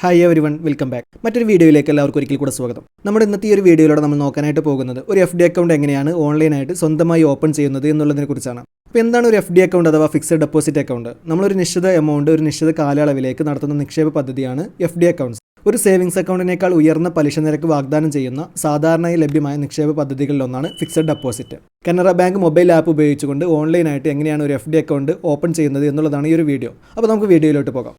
Hi everyone, welcome back. മറ്റൊരു വീഡിയോയിലേക്ക് എല്ലാവർക്കും ഒരിക്കൽ കൂടെ സ്വാഗതം. നമ്മുടെ ഇന്നത്തെ ഈ ഒരു വീഡിയോയിലൂടെ നമ്മൾ നോക്കാനായിട്ട് പോകുന്നത് ഒരു FD അക്കൗണ്ട് എങ്ങനെയാണ് ഓൺലൈനായിട്ട് സ്വന്തമായി ഓപ്പൺ ചെയ്യുന്നത് എന്നുള്ളതിനെ കുറിച്ചാണ്. അപ്പോൾ എന്താണ് ഒരു FD അക്കൗണ്ട് അഥവാ ഫിക്സഡ് ഡെപ്പോസിറ്റ് അക്കൗണ്ട്? നമ്മളൊരു നിശ്ചിത എമൗണ്ട് ഒരു നിശ്ചിത കാലയളവിലേക്ക് നടത്തുന്ന നിക്ഷേപ പദ്ധതിയാണ് FD അക്കൗണ്ട്സ്. ഒരു സേവിങ്സ് അക്കൗണ്ടിനേക്കാൾ ഉയർന്ന പലിശ നിരക്ക് വാഗ്ദാനം ചെയ്യുന്ന സാധാരണയായി ലഭ്യമായ നിക്ഷേപ പദ്ധതികളിലൊന്നാണ് fixed deposit. Canara bank mobile app ഉപയോഗിച്ചുകൊണ്ട് ഓൺലൈനായിട്ട് എങ്ങനെയാണ് ഒരു FD അക്കൗണ്ട് ഓപ്പൺ ചെയ്യുന്നത് എന്നുള്ളതാണ് ഈ ഒരു വീഡിയോ. അപ്പോൾ നമുക്ക് വീഡിയോയിലോട്ട് പോകാം.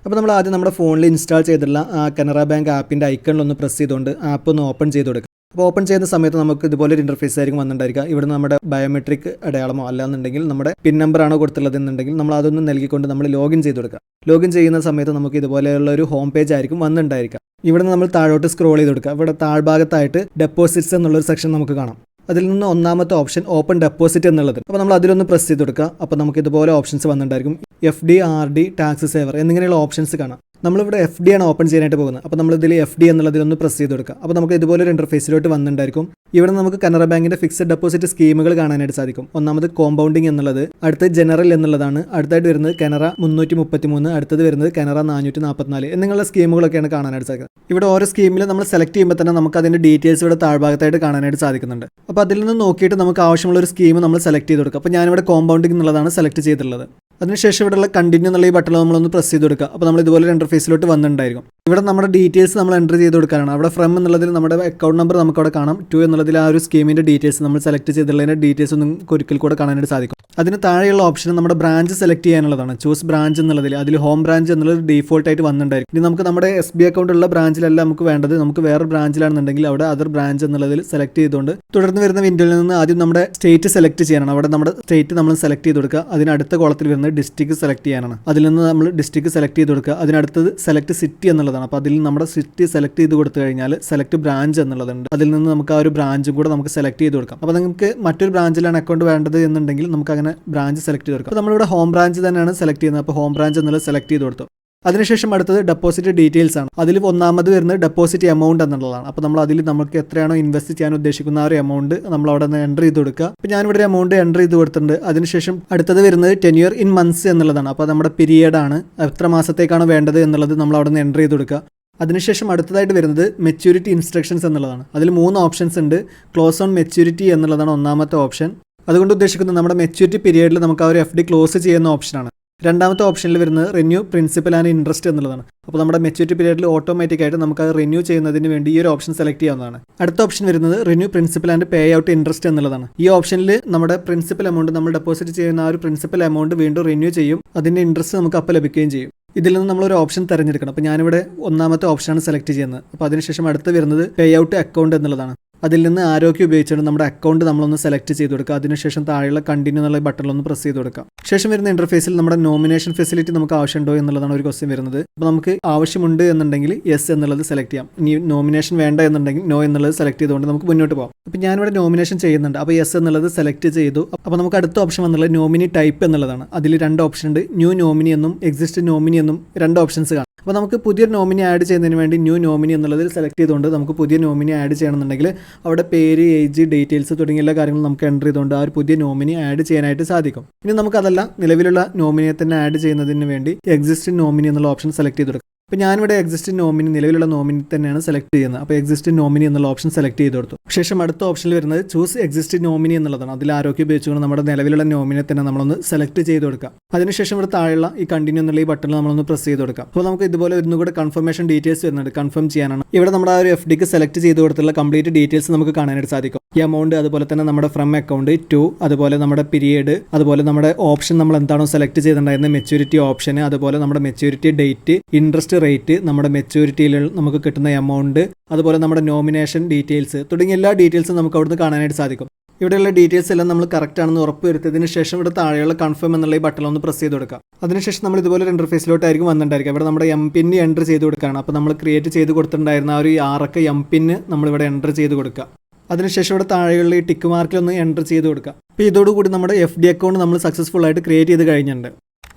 അപ്പോൾ നമ്മൾ ആദ്യം നമ്മുടെ ഫോണിൽ ഇൻസ്റ്റാൾ ചെയ്തിട്ടുള്ള കനറ ബാങ്ക് ആപ്പിൻ്റെ ഐക്കണിലൊന്ന് പ്രസ് ചെയ്തുകൊണ്ട് ആപ്പ് ഒന്ന് ഓപ്പൺ ചെയ്ത് കൊടുക്കുക. അപ്പോൾ ഓപ്പൺ ചെയ്യുന്ന സമയത്ത് നമുക്ക് ഇതുപോലെ ഒരു ഇൻ്റർഫേസ് ആയിരിക്കും വന്നിട്ടുണ്ടായിരിക്കുക. ഇവിടെ നമ്മുടെ ബയോമെട്രിക് അടയാളമോ അല്ലാന്നുണ്ടെങ്കിൽ നമ്മുടെ പിൻ നമ്പർ ആണോ കൊടുത്തുള്ളത് എന്നുണ്ടെങ്കിൽ നമ്മൾ അതൊന്നും നൽകിക്കൊണ്ട് നമ്മൾ ലോഗിൻ ചെയ്ത് കൊടുക്കുക. ലോഗിൻ ചെയ്യുന്ന സമയത്ത് നമുക്ക് ഇതുപോലെയുള്ള ഒരു ഹോം പേജ് ആയിരിക്കും വന്നിട്ടുണ്ടായിരിക്കുക. ഇവിടെ നിന്ന് നമ്മൾ താഴോട്ട് സ്ക്രോൾ ചെയ്ത് കൊടുക്കുക. ഇവിടെ താഴ്ഭാഗത്തായിട്ട് ഡെപ്പോസിറ്റ്സ് എന്നുള്ളൊരു സെക്ഷൻ നമുക്ക് കാണാം. അതിൽ നിന്ന് ഒന്നാമത്തെ ഓപ്ഷൻ ഓപ്പൺ ഡെപ്പോസിറ്റ് എന്നുള്ളത്. അപ്പോൾ നമ്മൾ അതിലൊന്ന് പ്രസ് ചെയ്ത് കൊടുക്കുക. അപ്പോൾ നമുക്ക് ഇതുപോലെ ഓപ്ഷൻസ് വന്നിട്ടുണ്ടായിരിക്കും. FD, RD, ടാക്സ് സേവർ എന്നിങ്ങനെയുള്ള ഓപ്ഷൻസ് കാണാം. നമ്മളിവിടെ FD ആണ് ഓപ്പൺ ചെയ്യാനായിട്ട് പോകുന്നത്. അപ്പോൾ നമ്മളിതിൽ FD എന്നുള്ളതിലൊന്ന് പ്രസ് ചെയ്ത് കൊടുക്കുക. അപ്പോൾ നമുക്ക് ഇതുപോലെ ഒരു ഇൻ്റർഫേസിലോട്ട് വന്നിട്ടുണ്ടായിരിക്കും. ഇവിടെ നമുക്ക് കനറ ബാങ്കിൻ്റെ ഫിക്സഡ് ഡെപ്പോസിറ്റ് സ്കീമുകൾ കാണാനായിട്ട് സാധിക്കും. ഒന്നാമത് കോമ്പൗണ്ടിങ് എന്നുള്ളത്, അടുത്തത് ജനറൽ എന്നുള്ളതാണ്, അടുത്തായിട്ട് വരുന്നത് കനറ 333, അടുത്തത് വരുന്നത് കനറ 444 എന്നിങ്ങനെയുള്ള സ്കീമുകളൊക്കെയാണ് കാണാനായിട്ട് സാധിക്കുന്നത്. ഇവിടെ ഓരോ സ്കീമിൽ നമ്മൾ സെലക്ട് ചെയ്യുമ്പോൾ തന്നെ നമുക്ക് അതിൻ്റെ ഡീറ്റെയിൽസ് ഇവിടെ താഴ്ഭാഗത്തായിട്ട് കാണാനായിട്ട് സാധിക്കുന്നുണ്ട്. അപ്പോൾ അതിൽ നിന്ന് നോക്കിയിട്ട് നമുക്ക് ആവശ്യമുള്ള ഒരു സ്കീം നമ്മൾ സെലക്ട് ചെയ്ത് കൊടുക്കുക. അപ്പോൾ ഞാനിവിടെ കോമ്പൗണ്ടിങ് എന്നുള്ളതാണ് സെലക്ട് ചെയ്തിട്ടുള്ളത്. അതിനുശേഷം ഇവിടെയുള്ള കണ്ടിന്യൂ എന്നുള്ള ഈ ബട്ടൺ നമ്മളൊന്ന് പ്രസ് ചെയ്ത് കൊടുക്കുക. അപ്പോൾ നമ്മൾ ഇതുപോലെ ഇൻ്റർഫേസിലോട്ട് വന്നിട്ടുണ്ടായിരിക്കും. ഇവിടെ നമ്മുടെ ഡീറ്റെയിൽസ് നമ്മൾ എൻ്റർ ചെയ്ത് കൊടുക്കാനാണ്. അവിടെ ഫ്രം എന്നുള്ളതിൽ നമ്മുടെ അക്കൗണ്ട് നമ്പർ നമുക്കവിടെ കാണാം. 2 എന്നുള്ളതിൽ ആ ഒരു സ്കീമിൻ്റെ ഡീറ്റെയിൽസ് നമ്മൾ സെലക്ട് ചെയ്തിട്ടുള്ളതിൻ്റെ ഡീറ്റെയിൽസ് ഒന്നും ഒരിക്കൽ കൂടെ കാണാനായിട്ട് സാധിക്കും. അതിന് താഴെയുള്ള ഓപ്ഷൻ നമ്മുടെ ബ്രാഞ്ച് സെലക്ട് ചെയ്യാനുള്ളതാണ്. ചൂസ് ബ്രാഞ്ച് എന്നുള്ളതിൽ അതിൽ ഹോം ബ്രാഞ്ച് എന്നുള്ളത് ഡീഫോൾട്ട് ആയിട്ട് വന്നിട്ടുണ്ടായിരിക്കും. ഇനി നമുക്ക് നമ്മുടെ SB അക്കൗണ്ടുള്ള ബ്രാഞ്ചിലല്ല നമുക്ക് വേണ്ടത്, നമുക്ക് വേറെ ബ്രാഞ്ചിലാണെന്നുണ്ടെങ്കിൽ അവിടെ അതർ ബ്രാഞ്ച് എന്നുള്ളതിൽ സെലക്ട് ചെയ്തുകൊണ്ട് തുടർന്ന് വരുന്ന വിൻഡോയിൽ നിന്ന് ആദ്യം നമ്മുടെ സ്റ്റേറ്റ് സെലക്ട് ചെയ്യാനാണ്. അവിടെ നമ്മുടെ സ്റ്റേറ്റ് നമ്മൾ സെലക്ട് ചെയ്ത് കൊടുക്കുക. അതിനടുത്ത കോളത്തിൽ വരുന്നത് ഡിസ്ട്രിക്ട് സെലക്ട് ചെയ്യാനാണ്. അതിൽ നിന്ന് നമ്മൾ ഡിസ്ട്രിക്ട് സെലക്ട് ചെയ്ത് കൊടുക്കുക. അതിനടുത്തത് സെലക്ട് സിറ്റി എന്നുള്ളതാണ്. അപ്പോൾ അതിൽ നമ്മുടെ സിറ്റി സെലക്ട് ചെയ്ത് കൊടുത്തു കഴിഞ്ഞാൽ സെലക്ട് ബ്രാഞ്ച് എന്നുള്ളതുണ്ട്. അതിൽ നിന്ന് നമുക്ക് ആ ഒരു ബ്രാഞ്ചും കൂടെ നമുക്ക് സെലക്ട് ചെയ്ത് കൊടുക്കാം. അപ്പോൾ നമുക്ക് മറ്റൊരു ബ്രാഞ്ചിലാണ് അക്കൗണ്ട് വേണ്ടത് എന്നുണ്ടെങ്കിൽ നമുക്ക് അങ്ങനെ ബ്രാഞ്ച് സെലക്ട് ചെയ്ത് കൊടുക്കാം. അപ്പോൾ നമ്മളിവിടെ ഹോം ബ്രാഞ്ച് തന്നെയാണ് സെലക്ട് ചെയ്യുന്നത്. അപ്പോൾ ഹോം ബ്രാഞ്ച് എന്നുള്ളത് സെലക്ട് ചെയ്ത് കൊടുത്തു. അതിനുശേഷം അടുത്തത് ഡെപ്പോസിറ്റ് ഡീറ്റെയിൽസ് ആണ്. അതിൽ ഒന്നാമത് വരുന്നത് ഡെപ്പോസിറ്റ് എമൗണ്ട് എന്നുള്ളതാണ്. അപ്പോൾ നമ്മൾ അതിൽ നമുക്ക് എത്രയാണോ ഇൻവെസ്റ്റ് ചെയ്യാൻ ഉദ്ദേശിക്കുന്ന ആ ഒരു എമൗണ്ട് നമ്മൾ അവിടെ നിന്ന് എൻ്റർ ചെയ്ത് കൊടുക്കുക. അപ്പോൾ ഞാനിവിടെ ഒരു എമൗണ്ട് എൻ്റർ ചെയ്ത് കൊടുത്തിട്ടുണ്ട്. അതിനുശേഷം അടുത്തത് വരുന്നത് ടെന്യൂർ ഇൻ മന്ത്സ് എന്നുള്ളതാണ്. അപ്പോൾ നമ്മുടെ പീരിയഡ് ആണ്, എത്ര മാസത്തേക്കാണ് വേണ്ടത് എന്നുള്ളത് നമ്മൾ അവിടെ നിന്ന് എൻ്റർ ചെയ്ത് കൊടുക്കുക. അതിനുശേഷം അടുത്തതായിട്ട് വരുന്നത് മെച്യൂരിറ്റി ഇൻസ്ട്രക്ഷൻസ് എന്നുള്ളതാണ്. അതിൽ 3 ഓപ്ഷൻസ് ഉണ്ട്. ക്ലോസ് ഓൺ മെച്യൂരിറ്റി എന്നുള്ളതാണ് ഒന്നാമത്തെ ഓപ്ഷൻ. അതുകൊണ്ട് ഉദ്ദേശിക്കുന്നത് നമ്മുടെ മെച്യൂരിറ്റി പീരിയഡിൽ നമുക്ക് ആ ഒരു FD ക്ലോസ് ചെയ്യുന്ന ഓപ്ഷനാണ്. രണ്ടാമത്തെ ഓപ്ഷനിൽ വരുന്നത് റിന്യൂ പ്രിൻസിപ്പൽ ആൻഡ് ഇൻട്രസ്റ്റ് എന്നുള്ളതാണ്. അപ്പോൾ നമ്മുടെ മെച്യൂരിറ്റി പീരിയഡിൽ ഓട്ടോമാറ്റിക്കായിട്ട് നമുക്ക് അത് റിന്യൂ ചെയ്യുന്നതിന് വേണ്ടി ഈ ഒരു ഓപ്ഷൻ സെലക്ട് ചെയ്യാവുന്നതാണ്. അടുത്ത ഓപ്ഷൻ വരുന്നത് renew principal and pay out interest എന്നുള്ളതാണ്. ഈ ഓപ്ഷനിൽ നമ്മുടെ പ്രിൻസിപ്പൽ എമൗണ്ട് നമ്മൾ ഡെപ്പോസിറ്റ് ചെയ്യുന്ന ആ ഒരു പ്രിൻസിപ്പൽ എമൗണ്ട് വീണ്ടും റിന്യൂ ചെയ്യും. അതിൻ്റെ ഇൻട്രസ്റ്റ് നമുക്ക് അപ്പോൾ ലഭിക്കുകയും ചെയ്യും. ഇതിൽ നിന്ന് നമ്മളൊരു ഓപ്ഷൻ തിരഞ്ഞെടുക്കണം. അപ്പോൾ ഞാനിവിടെ ഒന്നാമത്തെ ഓപ്ഷനാണ് സെലക്ട് ചെയ്യുന്നത്. അപ്പോൾ അതിനുശേഷം അടുത്ത് വരുന്നത് പേ ഔട്ട് അക്കൗണ്ട് എന്നുള്ളതാണ്. അതിൽ നിന്ന് ആരോഗ്യം ഉപയോഗിച്ചുകൊണ്ട് നമ്മുടെ അക്കൗണ്ട് നമ്മളൊന്ന് സെലക്ട് ചെയ്ത് കൊടുക്കുക. അതിനുശേഷം താഴെയുള്ള കണ്ടിന്യൂ എന്നുള്ള ബട്ടണിലൊന്ന് പ്രസ് ചെയ്ത് കൊടുക്കുക. ശേഷം വരുന്ന ഇൻ്റർഫേസിൽ നമ്മുടെ നോമിനേഷൻ ഫെസിലിറ്റി നമുക്ക് ആവശ്യമുണ്ടോ എന്നുള്ളതാണ് ഒരു ക്വസ്റ്റ്യൻ വരുന്നത്. അപ്പോൾ നമുക്ക് ആവശ്യമുണ്ട് എന്നുണ്ടെങ്കിൽ യെസ് എന്നുള്ളത് സെലക്ട് ചെയ്യാം. ഇനി നോമിനേഷൻ വേണ്ട എന്നുണ്ടെങ്കിൽ നോ എന്നുള്ളത് സെലക്ട് ചെയ്തുകൊണ്ട് നമുക്ക് മുന്നോട്ട് പോകാം. അപ്പോൾ ഞാനിവിടെ നോമിനേഷൻ ചെയ്യുന്നുണ്ട്. അപ്പോൾ യെസ് എന്നുള്ളത് സെലക്ട് ചെയ്തു. അപ്പോൾ നമുക്ക് അടുത്ത ഓപ്ഷൻ വന്നുള്ളത് നോമിനി ടൈപ്പ് എന്നുള്ളതാണ്. അതിൽ 2 ഓപ്ഷൻ ഉണ്ട്. ന്യൂ നോമിനി എന്നും എക്സിസ്റ്റ് നോമിനി എന്നും 2 ഓപ്ഷൻസ് കാണാം. അപ്പോൾ നമുക്ക് പുതിയ നോമിനി ആഡ് ചെയ്യുന്നതിന് വേണ്ടി ന്യൂ നോമിനി എന്നുള്ളതിൽ സെലക്ട് ചെയ്തുകൊണ്ട് നമുക്ക് പുതിയ നോമിനി ആഡ് ചെയ്യണമെന്നുണ്ടെങ്കിൽ അവിടെ പേര്, ഏജ്, ഡീറ്റെയിൽസ് തുടങ്ങിയ എല്ലാ കാര്യങ്ങളും നമുക്ക് എൻ്റർ ചെയ്തുകൊണ്ട് ആ ഒരു പുതിയ നോമിനി ആഡ് ചെയ്യാനായിട്ട് സാധിക്കും. ഇനി നമുക്കതല്ല, നിലവിലുള്ള നോമിനിയെ തന്നെ ആഡ് ചെയ്യുന്നതിന് വേണ്ടി എക്സിസ്റ്റിംഗ് നോമിനി എന്നുള്ള ഓപ്ഷൻ സെലക്ട് ചെയ്ത് കൊടുക്കും. അപ്പോൾ ഞാനിവിടെ എക്സിസ്റ്റിംഗ് നോമിനി, നിലവിലുള്ള നോമിനി തന്നെയാണ് സെലക്ട് ചെയ്യുന്നത്. അപ്പോൾ എക്സിസ്റ്റിംഗ് നോമിനി എന്നുള്ള ഓപ്ഷൻ സെലക്ട് ചെയ്ത് കൊടുത്തു. ശേഷം അടുത്ത ഓപ്ഷനിൽ വരുന്നത് ചൂസ് എക്സിസ്റ്റിംഗ് നോമിനി എന്നുള്ളതാണ്. അതിൽ ആരോഗ്യം ഉപയോഗിച്ചുകൊണ്ട് നമ്മുടെ നിലവിലുള്ള നോമിനെ തന്നെ നമ്മളൊന്ന് സെലക്ട് ചെയ്ത് കൊടുക്കുക. അതിനുശേഷം ഇവിടെ താഴെയുള്ള ഈ കണ്ടിന്യൂ എന്നുള്ള ഈ ബട്ടണിൽ നമ്മളൊന്ന് പ്രസ് ചെയ്ത് കൊടുക്കുക. അപ്പോൾ നമുക്ക് ഇതുപോലെ ഒന്നുകൂടെ കൺഫർമേഷൻ ഡീറ്റെയിൽസ് വരുന്നുണ്ട്. കൺഫേം ചെയ്യാനാണ്. ഇവിടെ നമ്മുടെ ആ ഒരു FDക്ക് സെലക്ട് ചെയ്ത് കൊടുത്തുള്ള കംപ്ലീറ്റ് ഡീറ്റെയിൽസ് നമുക്ക് കാണാനായിട്ട് സാധിക്കും. ഈ എമൗണ്ട്, അതുപോലെ തന്നെ നമ്മുടെ ഫ്രം അക്കൗണ്ട് ടു, അതുപോലെ നമ്മുടെ പീരിയഡ്, അതുപോലെ നമ്മുടെ ഓപ്ഷൻ നമ്മൾ എന്താണോ സെലക്ട് ചെയ്തിട്ടുണ്ടായിരുന്നത് മെച്യൂരിറ്റി ഓപ്ഷൻ, അതുപോലെ നമ്മുടെ മെച്യൂരിറ്റി ഡേറ്റ്, ഇൻട്രസ്റ്റ് റേറ്റ്, നമ്മുടെ മെച്യൂരിറ്റിയിൽ നമുക്ക് കിട്ടുന്ന എമൗണ്ട്, അതുപോലെ നമ്മുടെ നോമിനേഷൻ ഡീറ്റെയിൽസ് തുടങ്ങിയ എല്ലാ ഡീറ്റെയിൽസും നമുക്ക് അവിടുന്ന് കാണാനായിട്ട് സാധിക്കും. ഇവിടെയുള്ള ഡീറ്റെയിൽസ് എല്ലാം നമ്മൾ കറക്റ്റ് ആണെന്ന് ഉറപ്പ് വരുത്തിയതിന് ശേഷം ഇവിടെ താഴെയുള്ള കൺഫേം എന്നുള്ള ഈ ബട്ടൺ ഒന്ന് പ്രസ് ചെയ്ത് കൊടുക്കുക. അതിനുശേഷം നമ്മൾ ഇതുപോലെ ഒരു ഇൻ്റർഫേസിലോട്ടായിരിക്കും വന്നിട്ടുണ്ടായിരിക്കുക. ഇവിടെ നമ്മുടെ MPIN എൻ്റർ ചെയ്ത് കൊടുക്കുകയാണ്. അപ്പോൾ നമ്മൾ ക്രിയേറ്റ് ചെയ്ത് കൊടുത്തിട്ടുണ്ടായിരുന്ന ആ ഒരു 6 MPIN നമ്മളിവിടെ എൻ്റർ ചെയ്ത് കൊടുക്കുക. അതിനുശേഷം ഇവിടെ താഴെയുള്ള ഈ ടിക്ക് മാർക്കിലൊന്ന് എൻ്റർ ചെയ്ത് കൊടുക്കുക. അപ്പോൾ ഇതോടുകൂടി നമ്മുടെ FD അക്കൗണ്ട് നമ്മൾ സക്സസ്ഫുൾ ആയിട്ട് ക്രിയേറ്റ് ചെയ്ത് കഴിഞ്ഞിട്ടുണ്ട്.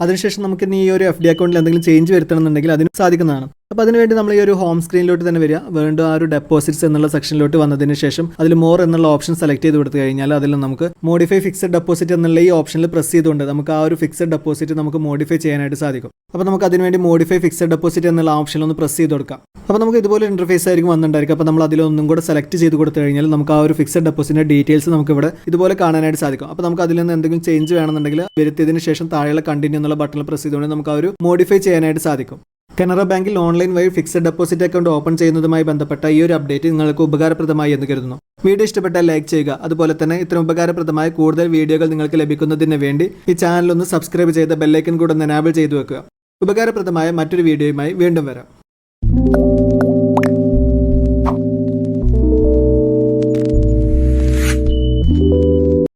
അതിനുശേഷം നമുക്ക് ഈ ഒരു FD അക്കൗണ്ടിൽ എന്തെങ്കിലും ചേഞ്ച് വരുത്തണമെന്നുണ്ടെങ്കിൽ അതിന് സാധിക്കുന്നതാണ്. അപ്പോൾ അതിനുവേണ്ടി നമ്മൾ ഈ ഒരു ഹോം സ്ക്രീനിലോട്ട് തന്നെ വരിക. വീണ്ടും ആ ഒരു ഡെപ്പോസിറ്റ്സ് എന്നുള്ള സെക്ഷനിലോട്ട് വന്നതിന് ശേഷം അതിൽ മോർ എന്നുള്ള ഓപ്ഷൻ സെലക്ട് ചെയ്ത് കൊടുത്തു കഴിഞ്ഞാൽ അതിൽ നമുക്ക് മോഡിഫൈ ഫിക്സഡ് ഡെപ്പോസിറ്റ് എന്നുള്ള ഈ ഓപ്ഷനിൽ പ്രസ് ചെയ്തുകൊണ്ട് നമുക്ക് ആ ഒരു ഫിക്സഡ് ഡെപ്പോസിറ്റ് നമുക്ക് മോഡിഫൈ ചെയ്യാനായിട്ട് സാധിക്കും. അപ്പോൾ നമുക്ക് അതിനുവേണ്ടി മോഡിഫൈ ഫിക്സഡ് ഡെപ്പോസിറ്റ് എന്നുള്ള ഓപ്ഷനിൽ ഒന്ന് പ്രസ് ചെയ്ത് കൊടുക്കാം. അപ്പോൾ നമുക്ക് ഇതുപോലെ ഇന്റർഫേസ് ആയിരിക്കും വന്നിട്ടുണ്ടായിരിക്കും. അപ്പോൾ നമ്മൾ അതിലൊന്നും കൂടെ സെലക്ട് ചെയ്ത് കൊടുത്തു കഴിഞ്ഞാൽ നമുക്ക് ആ ഒരു ഫിക്സഡ് ഡെപ്പോസിറ്റിന്റെ ഡീറ്റെയിൽസ് നമുക്ക് ഇവിടെ ഇതുപോലെ കാണാനായിട്ട് സാധിക്കും. അപ്പോൾ നമുക്ക് അതിൽ നിന്ന് എന്തെങ്കിലും ചേഞ്ച് വേണമെന്നുണ്ടെങ്കിൽ വരുത്തിയതിന് ശേഷം താഴെയുള്ള കണ്ടിന്യൂ എന്നുള്ള ബട്ടണിൽ പ്രസ് ചെയ്തുകൊണ്ട് നമുക്ക് ആ ഒരു മോഡിഫൈ ചെയ്യാനായിട്ട് സാധിക്കും. കനറ ബാങ്കിൽ ഓൺലൈൻ വഴി ഫിക്സഡ് ഡെപ്പോസിറ്റ് അക്കൗണ്ട് ഓപ്പൺ ചെയ്യുന്നതുമായി ബന്ധപ്പെട്ട ഈ ഒരു അപ്ഡേറ്റ് നിങ്ങൾക്ക് ഉപകാരപ്രദമായി എന്ന് കരുതുന്നു. വീഡിയോ ഇഷ്ടപ്പെട്ടാൽ ലൈക്ക് ചെയ്യുക. അതുപോലെ തന്നെ ഇത്തരം ഉപകാരപ്രദമായ കൂടുതൽ വീഡിയോകൾ നിങ്ങൾക്ക് ലഭിക്കുന്നതിന് വേണ്ടി ഈ ചാനൽ ഒന്ന് സബ്സ്ക്രൈബ് ചെയ്ത് ബെല്ലൈക്കൻ കൂടെ ഒന്ന് എനാബിൾ ചെയ്തു വെക്കുക. ഉപകാരപ്രദമായ മറ്റൊരു വീഡിയോയുമായി വീണ്ടും വരാം.